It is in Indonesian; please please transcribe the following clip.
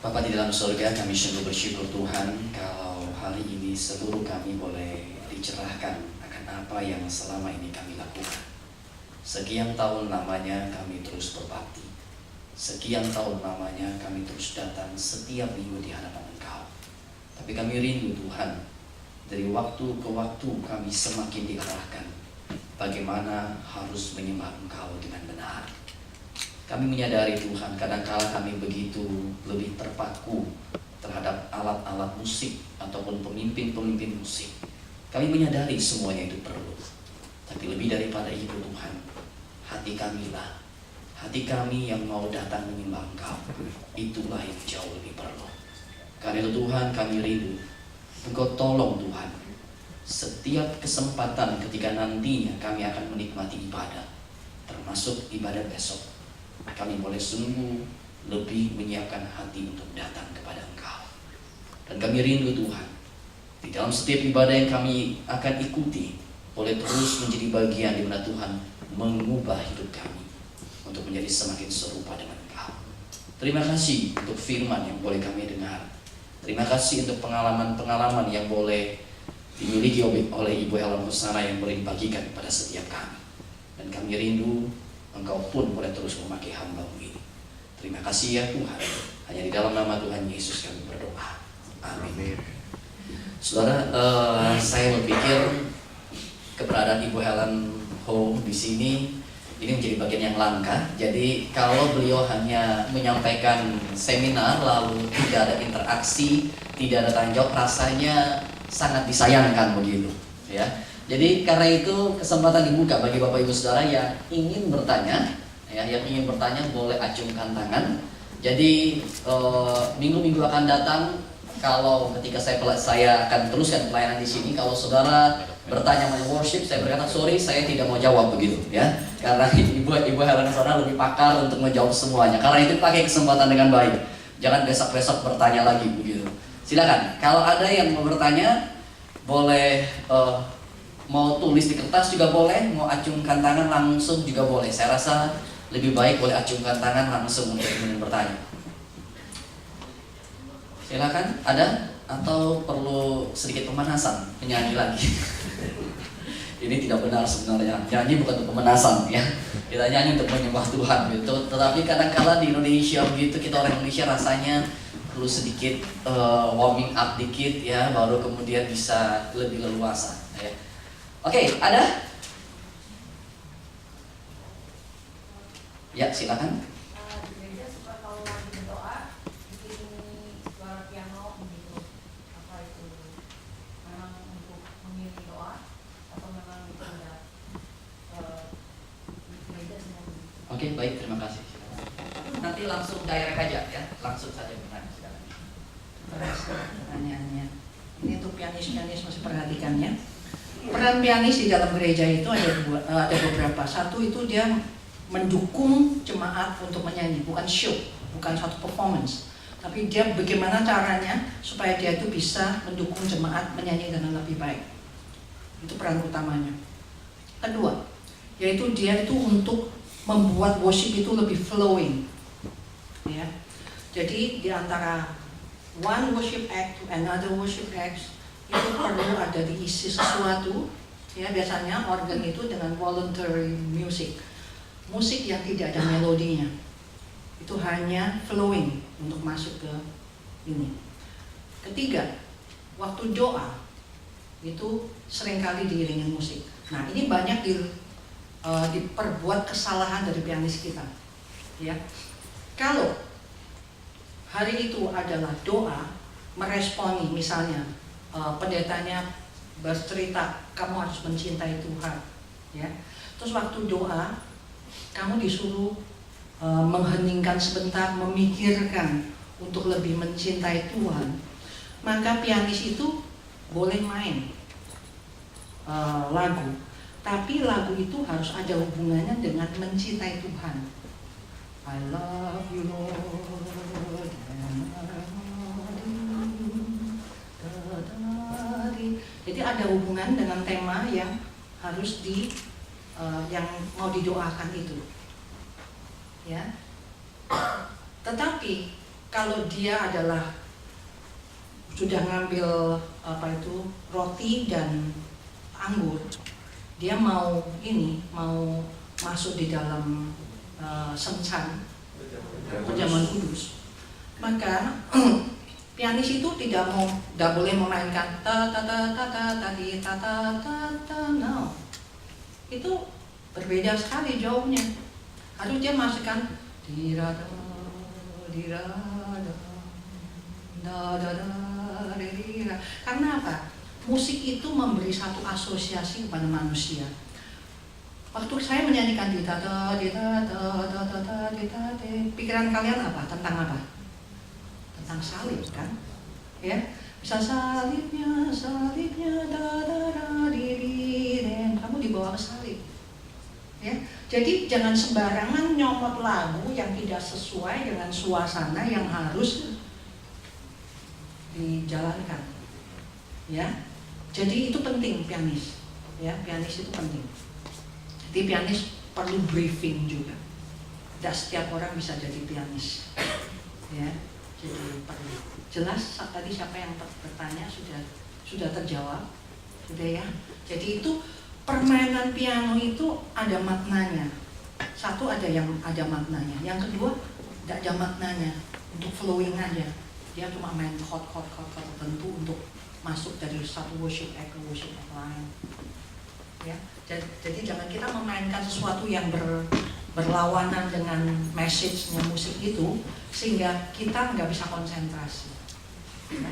Bapa di dalam surga, kami sungguh bersyukur Tuhan kalau hari ini seluruh kami boleh dicerahkan akan apa yang selama ini kami lakukan. Sekian tahun lamanya kami terus berbakti. Sekian tahun lamanya kami terus datang setiap minggu di hadapan Engkau. Tapi kami rindu Tuhan, dari waktu ke waktu kami semakin diarahkan bagaimana harus menyembah Engkau dengan benar. Kami menyadari Tuhan, kadangkala kami begitu lebih terpaku terhadap alat-alat musik ataupun pemimpin-pemimpin musik. Kami menyadari semuanya itu perlu. Tapi lebih daripada itu Tuhan, hati kamilah, hati kami yang mau datang menyembah Engkau, itulah yang jauh lebih perlu. Karena itu Tuhan, kami rindu Engkau tolong Tuhan, setiap kesempatan ketika nantinya kami akan menikmati ibadah, termasuk ibadah besok, kami boleh sungguh lebih menyiapkan hati untuk datang kepada Engkau. Dan kami rindu Tuhan, di dalam setiap ibadah yang kami akan ikuti, boleh terus menjadi bagian di mana Tuhan mengubah hidup kami untuk menjadi semakin serupa dengan Engkau. Terima kasih untuk firman yang boleh kami dengar. Terima kasih untuk pengalaman-pengalaman yang boleh dimiliki oleh Ibu Helen Husana yang boleh dibagikan kepada setiap kami. Dan kami rindu Engkau pun boleh terus memakai hamba-Mu ini. Terima kasih ya Tuhan. Hanya di dalam nama Tuhan Yesus kami berdoa. Amin. Saudara, saya berpikir keberadaan Ibu Helen Ho di sini ini menjadi bagian yang langka. Jadi kalau beliau hanya menyampaikan seminar lalu tidak ada interaksi, tidak ada tanya jawab, rasanya sangat disayangkan begitu, ya. Jadi karena itu kesempatan dibuka bagi Bapak Ibu Saudara yang ingin bertanya, ya, yang ingin bertanya boleh acungkan tangan. Jadi minggu-minggu akan datang, kalau ketika saya akan teruskan pelayanan di sini, kalau saudara bertanya mengenai worship, saya berkata sorry, saya tidak mau jawab begitu, ya. Karena ibu Helen saudara lebih pakar untuk menjawab semuanya. Karena itu pakai kesempatan dengan baik. Jangan besok-besok bertanya lagi begitu. Silakan. Kalau ada yang mau bertanya, boleh mau tulis di kertas juga boleh, mau acungkan tangan langsung juga boleh. Saya rasa lebih baik boleh acungkan tangan langsung untuk kemudian bertanya. Silakan, ada atau perlu sedikit pemanasan, menyanyi lagi? Ini tidak benar sebenarnya. Nyanyi bukan untuk pemanasan, ya. Kita nyanyi untuk menyembah Tuhan gitu. Tetapi kadang-kala di Indonesia begitu, kita orang Indonesia rasanya perlu sedikit warming up dikit, ya, baru kemudian bisa lebih leluasa, ya. Oke, ada? Ya, silakan. Di gereja suka kalau lagi berdoa bikin suara piano begitu. Apa itu memang untuk mengiringi doa atau memang itu udah di gereja semua begitu? Oke, baik, terima kasih. Nanti langsung direct aja, ya, langsung saja bertanya. Silakan. Terus pertanyaannya, ini untuk pianis-pianis masih perhatikan ya. Peran pianis di dalam gereja itu ada beberapa. Satu itu dia mendukung jemaat untuk menyanyi, bukan show, bukan suatu performance. Tapi dia bagaimana caranya supaya dia itu bisa mendukung jemaat menyanyi dengan lebih baik. Itu peran utamanya. Kedua, yaitu dia itu untuk membuat worship itu lebih flowing. Ya. Jadi di antara one worship act to another worship act itu perlu ada diisi sesuatu, ya, biasanya organ itu dengan voluntary music, musik yang tidak ada melodinya, itu hanya flowing untuk masuk ke ini. Ketiga, waktu doa itu seringkali diiringi musik. Nah, ini banyak diperbuat kesalahan dari pianis kita, ya. Kalau hari itu adalah doa meresponi, misalnya pendetanya bercerita kamu harus mencintai Tuhan, ya. Terus waktu doa kamu disuruh mengheningkan sebentar, memikirkan untuk lebih mencintai Tuhan, maka pianis itu boleh main lagu, tapi lagu itu harus ada hubungannya dengan mencintai Tuhan. I love you Lord, jadi ada hubungan dengan tema yang harus yang mau didoakan itu, ya. Tetapi kalau dia adalah sudah ngambil roti dan anggur, dia mau masuk di dalam sensan perjamuan kudus, maka pianis itu tidak boleh memainkan ta ta ta ta ta tadi ta ta ta ta, no. Itu berbeda sekali jauhnya. Harus dia masukkan dirada dirada da da da dirira. Karena apa? Musik itu memberi satu asosiasi kepada manusia. Waktu saya menyanyikan di tata, pikiran kalian apa? Tentang apa? Tentang salib kan? Ya, bisa salibnya, kamu dibawa ke salib. Ya, jadi jangan sembarangan nyomot lagu yang tidak sesuai dengan suasana yang harus dijalankan. Ya, jadi itu penting pianis. Ya, pianis itu penting. Jadi pianis perlu briefing juga. Tidak setiap orang bisa jadi pianis. Ya, jadi perlu. Jelas tadi siapa yang bertanya sudah terjawab, sudah ya. Jadi itu permainan piano itu ada maknanya. Satu ada maknanya. Yang kedua tidak ada maknanya, untuk flowing aja. Dia cuma main chord tertentu untuk masuk dari satu worship act ke worship act lain. Ya, jadi jangan kita memainkan sesuatu yang berlawanan dengan message-nya musik itu sehingga kita nggak bisa konsentrasi. Ya.